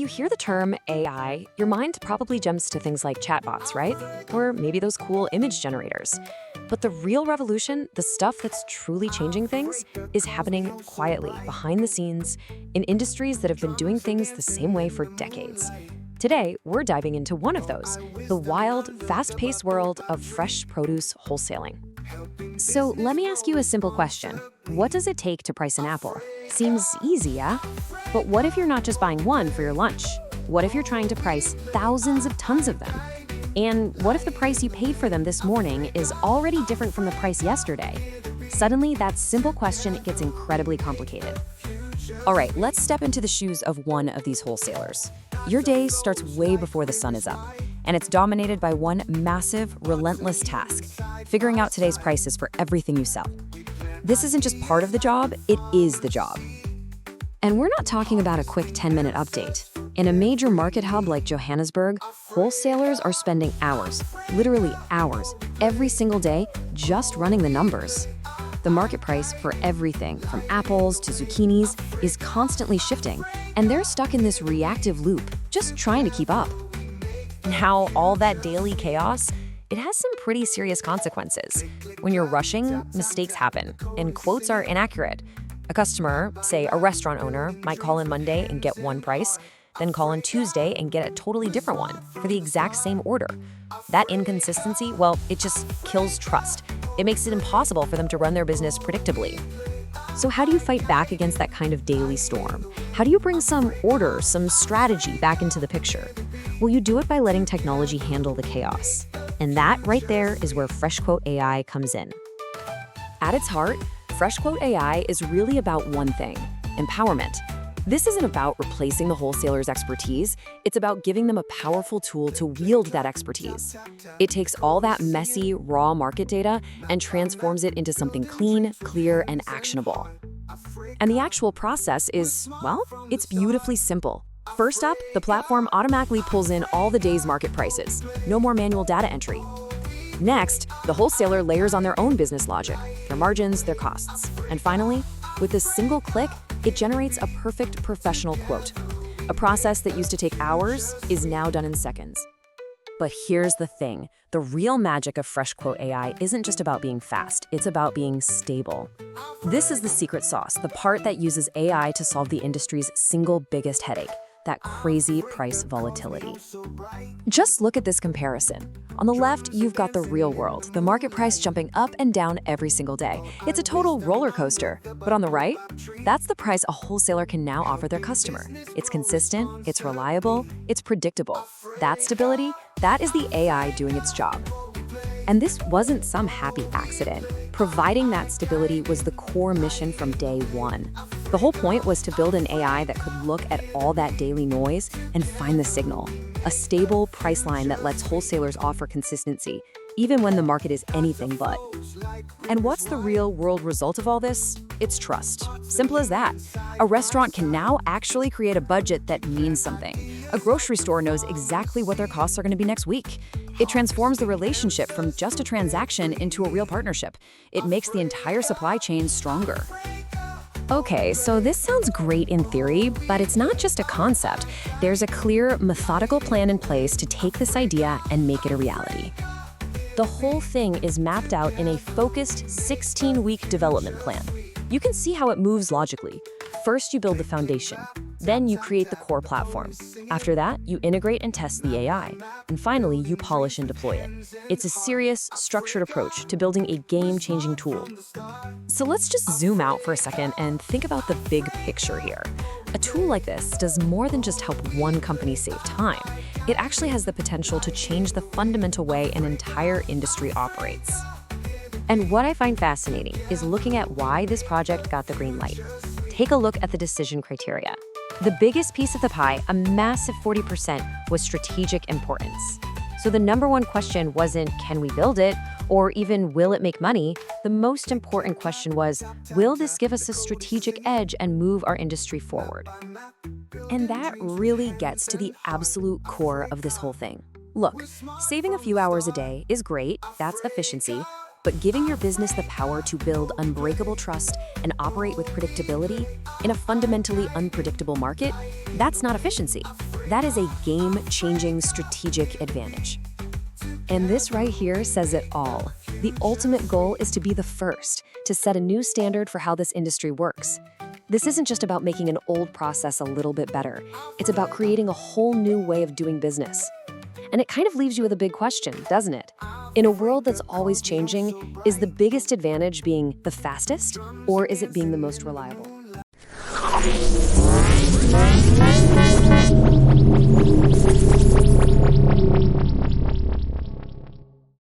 hear the term AI, your mind probably jumps to things like chatbots, right? Or maybe those cool image generators. But the real revolution, the stuff that's truly changing things, is happening quietly, behind the scenes, in industries that have been doing things the same way for decades. Today, we're diving into one of those, the wild, fast-paced world of fresh produce wholesaling. So let me ask you a simple question. What does it take to price an apple? Seems easy, yeah? But what if you're not just buying one for your lunch? What if you're trying to price thousands of tons of them? And what if the price you paid for them this morning is already different from the price yesterday? Suddenly, that simple question gets incredibly complicated. All right, let's step into the shoes of one of these wholesalers. Your day starts way before the sun is up, and it's dominated by one massive, relentless task, figuring out today's prices for everything you sell. This isn't just part of the job, it is the job. And we're not talking about a quick 10-minute update. In a major market hub like Johannesburg, wholesalers are spending hours, literally hours, every single day just running the numbers. The market price for everything from apples to zucchinis is constantly shifting, and they're stuck in this reactive loop, just trying to keep up. Now, all that daily chaos, it has some pretty serious consequences. When you're rushing, mistakes happen, and quotes are inaccurate. A customer, say a restaurant owner, might call in Monday and get one price, then call in Tuesday and get a totally different one for the exact same order. That inconsistency, well, it just kills trust. It makes it impossible for them to run their business predictably. So how do you fight back against that kind of daily storm? How do you bring some order, some strategy back into the picture? Well, you do it by letting technology handle the chaos. And that right there is where FreshQuote AI comes in. At its heart, FreshQuote AI is really about one thing: empowerment. This isn't about replacing the wholesaler's expertise, it's about giving them a powerful tool to wield that expertise. It takes all that messy, raw market data and transforms it into something clean, clear, and actionable. And the actual process is, well, it's beautifully simple. First up, the platform automatically pulls in all the day's market prices. No more manual data entry. Next, the wholesaler layers on their own business logic, their margins, their costs. And finally, with a single click, it generates a perfect professional quote. A process that used to take hours is now done in seconds. But here's the thing. The real magic of FreshQuote AI isn't just about being fast, it's about being stable. This is the secret sauce, the part that uses AI to solve the industry's single biggest headache: that crazy price volatility. Just look at this comparison. On the left, you've got the real world, the market price jumping up and down every single day. It's a total roller coaster. But on the right, that's the price a wholesaler can now offer their customer. It's consistent, it's reliable, it's predictable. That stability, that is the AI doing its job. And this wasn't some happy accident. Providing that stability was the core mission from day one. The whole point was to build an AI that could look at all that daily noise and find the signal. A stable price line that lets wholesalers offer consistency, even when the market is anything but. And what's the real-world result of all this? It's trust. Simple as that. A restaurant can now actually create a budget that means something. A grocery store knows exactly what their costs are going to be next week. It transforms the relationship from just a transaction into a real partnership. It makes the entire supply chain stronger. Okay, so this sounds great in theory, but it's not just a concept. There's a clear, methodical plan in place to take this idea and make it a reality. The whole thing is mapped out in a focused 16-week development plan. You can see how it moves logically. First, you build the foundation. Then you create the core platform. After that, you integrate and test the AI. And finally, you polish and deploy it. It's a serious, structured approach to building a game-changing tool. So let's just zoom out for a second and think about the big picture here. A tool like this does more than just help one company save time. It actually has the potential to change the fundamental way an entire industry operates. And what I find fascinating is looking at why this project got the green light. Take a look at the decision criteria. The biggest piece of the pie, a massive 40%, was strategic importance. So the number one question wasn't, can we build it? Or even, will it make money? The most important question was, will this give us a strategic edge and move our industry forward? And that really gets to the absolute core of this whole thing. Look, saving a few hours a day is great, that's efficiency, but giving your business the power to build unbreakable trust and operate with predictability in a fundamentally unpredictable market, that's not efficiency. That is a game-changing strategic advantage. And this right here says it all. The ultimate goal is to be the first, to set a new standard for how this industry works. This isn't just about making an old process a little bit better. It's about creating a whole new way of doing business. And it kind of leaves you with a big question, doesn't it? In a world that's always changing, is the biggest advantage being the fastest, or is it being the most reliable?